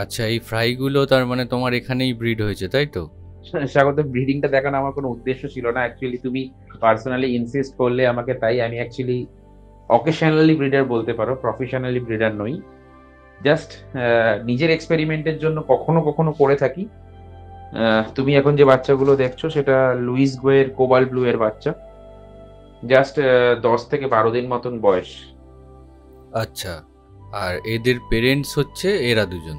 আচ্ছা, এই ফ্রাইগুলো তার মানে তোমার এখানেই ব্রিড হয়েছে, তাই তো? স্বাগত, ব্রিডিংটা দেখানো আমার কোনো উদ্দেশ্য ছিল না অ্যাকচুয়ালি, তুমি পার্সোনালি ইনসিস্ট করলে আমাকে, তাই আমি অ্যাকচুয়ালি অকেশনালি ব্রিডার বলতে পারো, প্রফেশনালি ব্রিডার নই। জাস্ট নিজের এক্সপেরিমেন্টের জন্য কখনো কখনো করে থাকি। তুমি এখন যে বাচ্চাগুলো দেখছো সেটা লুইস গোয়ের কোবাল্ট ব্লু এর বাচ্চা, জাস্ট 10 থেকে 12 দিন মতন বয়স। আচ্ছা, আর এদের পেরেন্টস হচ্ছে এরা দুজন।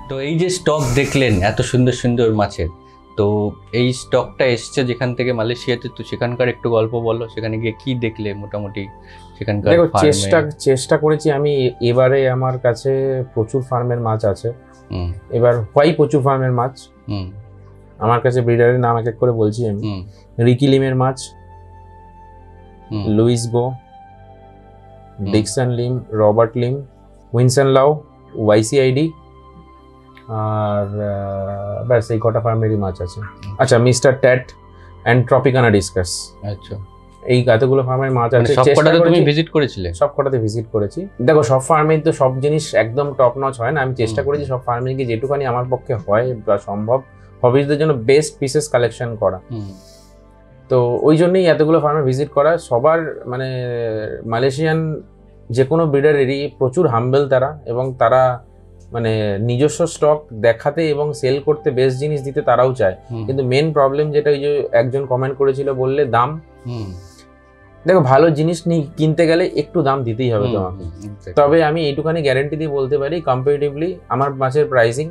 তো এই যে স্টক দেখলেন এত সুন্দর সুন্দর মাছের, তো এই স্টকটা এসছে যেখান থেকে মালয়েশিয়াতে, তো সেখানকার একটু গল্প বলো, সেখানে গিয়ে কি দেখলে মোটামুটি সেখানকার দেখো, ফার্মে? চেষ্টা করেছি আমি। এবারে আমার কাছে প্রচুর ফার্মের মাছ আছে। হুম এবার প্রচুর ফার্মের মাছ হুম আমার কাছে, ব্রিডারের নাম এক এক করে বলছি আমি। হুম রিকি লিমের মাছ, হুম Lewis Goh, Dickson Lim, Robert Lim, Winson Lau, ওয়াইসিআইডি, আর ব্যাস এই কটা ফার্মেরই মাছ আছে। আচ্ছা, মিস্টার ট্যাট অ্যান্ড ট্রপিকানা ডিসকাস, আচ্ছা, এই এতগুলো ফার্মের মাছ মানে আছে। সবকটাতে তুমি ভিজিট করেছিলে? সব কটাতে ভিজিট করেছি। দেখো, সব ফার্মে তো সব জিনিস একদম টপ নচ হয় না। আমি চেষ্টা করেছি সব ফার্মে গিয়ে যেটুখানি আমার পক্ষে হয় বা সম্ভব হবিজদের জন্য বেস্ট পিসেস কালেকশন করা। তো ওই জন্যই এতগুলো ফার্মে ভিজিট করা। সবার মানে মালয়েশিয়ান যে কোনো ব্রিডারেরই প্রচুর হাম্বেল তারা, এবং তারা মানে নিজস্ব স্টক দেখাতে এবং সেল করতে বেস্ট জিনিস দিতে তারাও চায়। কিন্তু মেন প্রবলেম যেটা, ওই যে একজন কমেন্ট করেছিল বললে দাম। দেখো, ভালো জিনিস কিনতে গেলে একটু দাম দিতেই হবে তোমাকে। তবে আমি এইটুখানি গ্যারেন্টি দিয়ে বলতে পারি, কম্পারেটিভলি আমার মাছের প্রাইসিং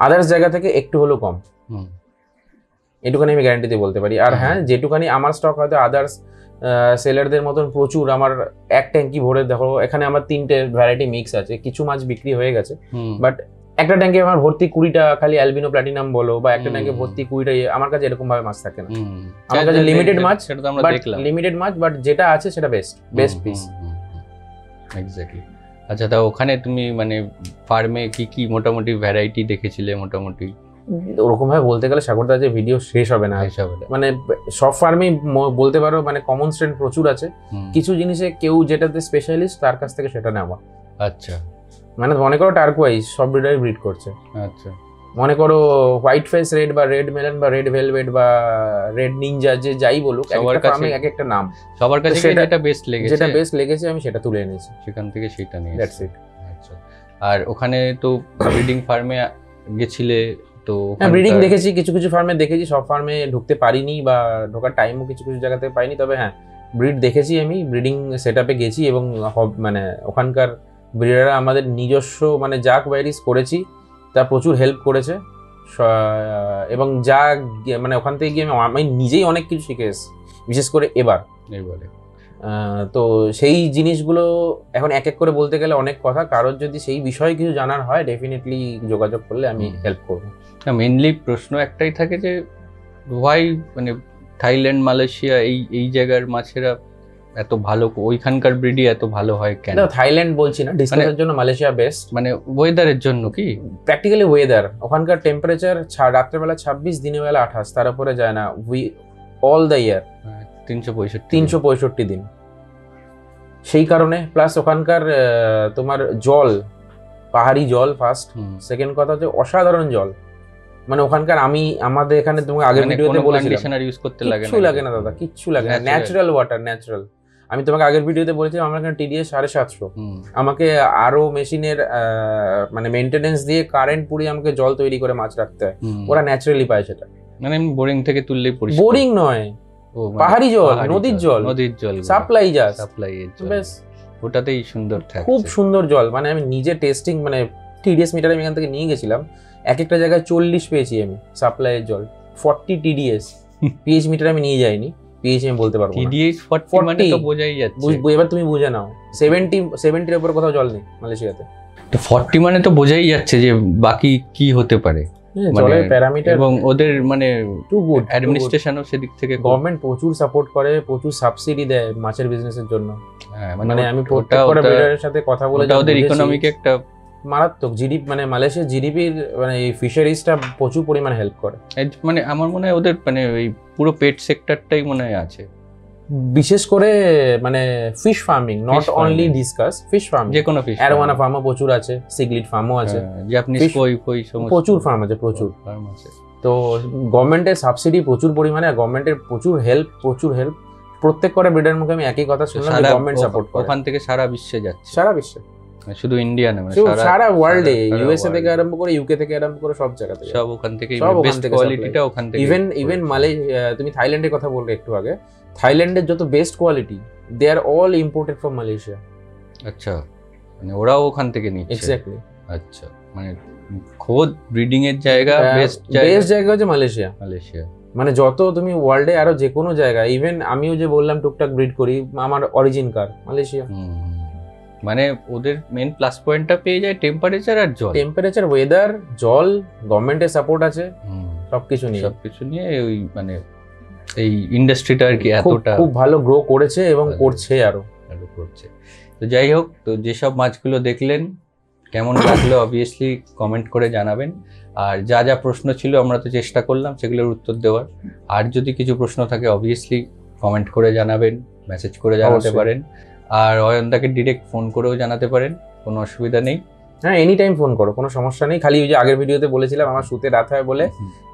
আদার্স জায়গা থেকে একটু হলেও কম, এটুখানি আমি গ্যারেন্টি দিয়ে বলতে পারি। আর হ্যাঁ, যেটুখানি আমার স্টক হয়তো আদার্স সেলারদের মতন প্রচুর, আমার এক ট্যাঙ্কি ভরে, দেখো এখানে আমার 3টে ভ্যারাইটি মিক্স আছে, কিছু মাছ বিক্রি হয়ে গেছে, বাট একটা ট্যাঙ্কে আমার ভর্তি 20টা খালি অ্যালবিনো প্ল্যাটিনাম বলো, বা একটা ট্যাঙ্কে ভর্তি 20টা, আমার কাছে এরকম ভাবে মাছ থাকে না। আমার কাছে লিমিটেড মাছ, সেটা তো আমরা দেখলাম, লিমিটেড মাছ, বাট যেটা আছে সেটা বেস্ট পিস। এক্স্যাক্টলি। আচ্ছা, তা ওখানে তুমি মানে ফার্মে কি কি মোটামুটি ভ্যারাইটি দেখেছিলে মোটামুটি? ওরকম ভাবে বলতে গেলে সাগরদা, যে ভিডিও শেষ হবে না। মানে সব ফার্মেই বলতে পারো মানে কমন স্ট্রেন প্রচুর আছে। কিছু জিনিসে কেউ যেটাতে স্পেশালিস্ট, তার কাছ থেকে সেটা নেওয়া। আচ্ছা, মানে মনে করো টার্কোয়াইজ সব ব্রিডারই ব্রিড করছে। আচ্ছা, মনে করো হোয়াইট ফেস রেড বা রেড মেলন বা রেড ভেলভেট বা রেড নিনজা, যে যাই বলুক, একটা ফার্মে এক একটা নাম। সবার কাছে যেটা বেস্ট লেগেছে আমি সেটা তুলে এনেছি, সেখান থেকে সেটা নিয়ে। That's it. আচ্ছা, আর ওখানে তো ব্রিডিং ফার্মে গেছিলে, তো ব্রিডিং দেখেছি, কিছু কিছু ফার্মে দেখেছি, সব ফার্মে ঢুকতে পারিনি বা ঢোকার টাইমও কিছু কিছু জায়গাতে পাইনি। তবে হ্যাঁ, ব্রিড দেখেছি, আমি ব্রিডিং সেট আপে গেছি, এবং মানে ওখানকার ব্রিডাররা আমাদের নিজস্ব মানে যা কোয়ারিজ করেছি তা প্রচুর হেল্প করেছে। এবং যা মানে ওখান থেকে গিয়ে আমি নিজেই অনেক কিছু শিখে এসেছি, বিশেষ করে এবারে। তো সেই জিনিসগুলো এখন এক এক করে বলতে গেলে অনেক কথা। কারোর যদি সেই বিষয়ে কিছু জানার হয়, ডেফিনেটলি যোগাযোগ করলে আমি হেল্প করবো। মেইনলি প্রশ্ন একটাই থাকে যে ওয়াই মানে থাইল্যান্ড, মালয়েশিয়া এই জায়গার মাছেরা এত ভালো, ওইখানকার ব্রিডই এত ভালো হয় কেন? থাইল্যান্ড বলছি না, ডিসকাসের জন্য মালয়েশিয়া বেস্ট। মানে ওয়েদারের জন্য কি? প্র্যাকটিক্যালি ওয়েদার, ওখানকার টেম্পারেচার রাত্রেবেলা 26, দিনের বেলা 28, তার উপরে যায় না। অল দ্য ইয়ার 365 দিন। সেই কারণে প্লাস ওখানকার তোমার জল, পাহাড়ি জল ফার্স্ট, সেকেন্ড কথা হচ্ছে অসাধারণ জল। মানে ওখানকার আমাদের এখানে তোমাকে আগের ভিডিওতে বলেছিলাম ইউজ করতে লাগে কিচ্ছু লাগে না দাদা, কিচ্ছু লাগে না, ন্যাচারাল ওয়াটার, ন্যাচারাল। আমি তোমাকে আগের ভিডিওতে বলেছিলাম আমার এখানে TDS 750, আমাকে আরো মেশিনের মানে মেইনটেনেন্স দিয়ে কারেন্ট পুড়িয়ে আমাকে জল তৈরি করে মাছ রাখতে হয়, ওরা ন্যাচারালি পায় সেটা। মানে বোরিং থেকে তুললেই পরিষ্কার, বোরিং নয়, পাহাড়ি জল, নদীর জল, সাপ্লাই জাস্ট, বেশ ওটাতেই সুন্দর থাকে, খুব সুন্দর জল। মানে আমি নিজে টেস্টিং, মানে TDS মিটার আমি এখান থেকে নিয়ে গেছিলাম, এক একটা জায়গায় 40 পেয়েছি আমি সাপ্লাইয়ের জল, 40 TDS। PH মিটার আমি নিয়ে যাইনি, PH আমি বলতে পারবো না। TDS 40 মানে তো বোঝাই যাচ্ছে, এবার তুমি বুঝে নাও 70 এর উপর কোথাও জল নেই মালয়েশিয়াতে। তো 40 মানে তো বোঝাই যাচ্ছে যে বাকি কি হতে পারে, জলের প্যারামিটার এবং ওদের মানে টু গুড। অ্যাডমিনিস্ট্রেশনও সেদিক থেকে গভর্নমেন্ট প্রচুর সাপোর্ট করে, প্রচুর সাবসিডি দেয় মাছের বিজনেসের জন্য। মানে আমি ওটা ব্রিডারের সাথে কথা বলে ওদের ইকোনমিক একটা মারাত্মক জিডিপি, মানে মালয়েশিয়ার জিডিপির মানে এই ফিশারিজটা প্রচুর পরিমাণে হেল্প করে। মানে আমার মনে হয় ওদের মানে ওই পুরো পেট সেক্টরটাই মনে হয় আছে, বিশেষ করে মানে fish farming, not only discuss fish farming, যে কোনো ফিশ, অ্যারোয়ানা ফার্মও প্রচুর আছে, সিগলিড ফার্মও আছে, জাপানিজ কই সমস্ত প্রচুর ফার্ম আছে, প্রচুর ফার্ম আছে। তো গভর্নমেন্টের সাবসিডি প্রচুর পরিমাণে, গভর্নমেন্টের প্রচুর হেল্প, প্রত্যেক করে ব্রিডার মুখে আমি একই কথা শুনলাম যে গভর্নমেন্ট সাপোর্ট করে। ওখান থেকে সারা বিশ্বে যাচ্ছে, সারা বিশ্বে, শুধু ইন্ডিয়া না, মানে সারা ওয়ার্ল্ডে, USA থেকে আরম্ভ করে UK থেকে আরম্ভ করে সব জায়গা থেকে, সব ওখান থেকে, বেস্ট কোয়ালিটিটা ওখান থেকে। ইভেন মালয়েশিয়া, তুমি থাইল্যান্ডের কথা বললে একটু আগে, থাইল্যান্ডের যত best quality they are all imported from Malaysia. আচ্ছা, মানে ওরাও ওখান থেকে নিচ্ছে? এক্স্যাক্টলি। আচ্ছা, মানে খোদ ব্রিডিং এর জায়গা, বেস্ট জায়গা হচ্ছে মালয়েশিয়া। মানে যত তুমি ওয়ার্ল্ডে আরো যে কোনো জায়গা, ইভেন আমিও যে বললাম টুকটাক ব্রিড করি, আমার অরিজিন কার মালয়েশিয়া। মানে ওদের মেন প্লাস পয়েন্টটা পেয়ে যায় টেম্পারেচার আর জল, টেম্পারেচার, ওয়েদার, জল, গভর্নমেন্টের সাপোর্ট আছে, সবকিছু নিয়ে ওই মানে এই ইন্ডাস্ট্রিটা আর কি এতটা খুব ভালো গ্রো করেছে এবং করছে, আরো ভালো করছে। তো যাই হোক, তো যেসব মাছগুলো দেখলেন কেমন লাগলো অবভিয়াসলি কমেন্ট করে জানাবেন। আর যা যা প্রশ্ন ছিল আমরা তো চেষ্টা করলাম সেগুলোর উত্তর দেওয়ার। আর যদি কিছু প্রশ্ন থাকে অবভিয়াসলি কমেন্ট করে জানাবেন, মেসেজ করে জানাতে পারেন, আর অয়নদাকে ডিরেক্ট ফোন করেও জানাতে পারেন, কোনো অসুবিধা নেই। হ্যাঁ, এনি টাইম ফোন করো, কোনো সমস্যা নেই। খালি ওই যে আগের ভিডিওতে বলেছিলাম আমার শুতে রাত হয় বলে,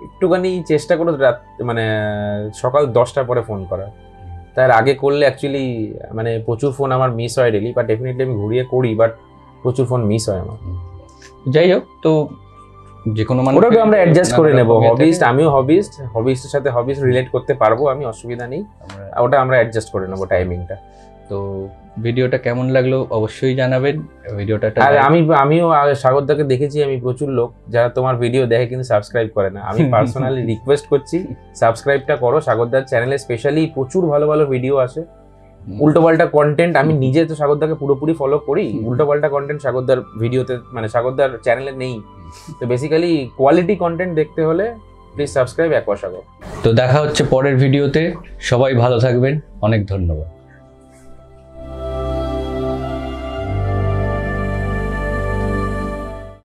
একটুখানি চেষ্টা করো রাত মানে সকাল 10টার পরে ফোন করার। তার আগে করলে অ্যাকচুয়ালি মানে প্রচুর ফোন আমার মিস হয় ডেলি, বাট ডেফিনেটলি আমি ঘুরিয়ে করি, বাট প্রচুর ফোন মিস হয় আমার। যাই হোক, তো যে কোনো মানুষ ওটাকে আমরা অ্যাডজাস্ট করে নেব। হবিস্ট, আমিও হবিস্টের সাথে হবিস্ট রিলেট করতে পারবো আমি, অসুবিধা নেই, ওটা আমরা অ্যাডজাস্ট করে নেবো টাইমিংটা। তো ভিডিওটা কেমন লাগলো অবশ্যই জানাবেন। ভিডিওটা আর আমিও সাগরদাকে দেখেছি, আমি প্রচুর লোক যারা তোমার ভিডিও দেখে কিন্তু সাবস্ক্রাইব করে না। আমি পার্সোনালি রিকোয়েস্ট করছি সাবস্ক্রাইবটা করো। সাগরদার চ্যানেলে স্পেশালি প্রচুর ভালো ভালো ভিডিও আসে, উল্টোপাল্টা কন্টেন্ট। আমি নিজে তো সাগরদাকে পুরোপুরি ফলো করি, উল্টোপাল্টা কন্টেন্ট সাগরদার ভিডিওতে মানে সাগরদার চ্যানেলে নেই। তো বেসিক্যালি কোয়ালিটি কন্টেন্ট দেখতে হলে প্লিজ সাবস্ক্রাইব অ্যাকোয়া সাগর। তো দেখা হচ্ছে পরের ভিডিওতে, সবাই ভালো থাকবেন, অনেক ধন্যবাদ।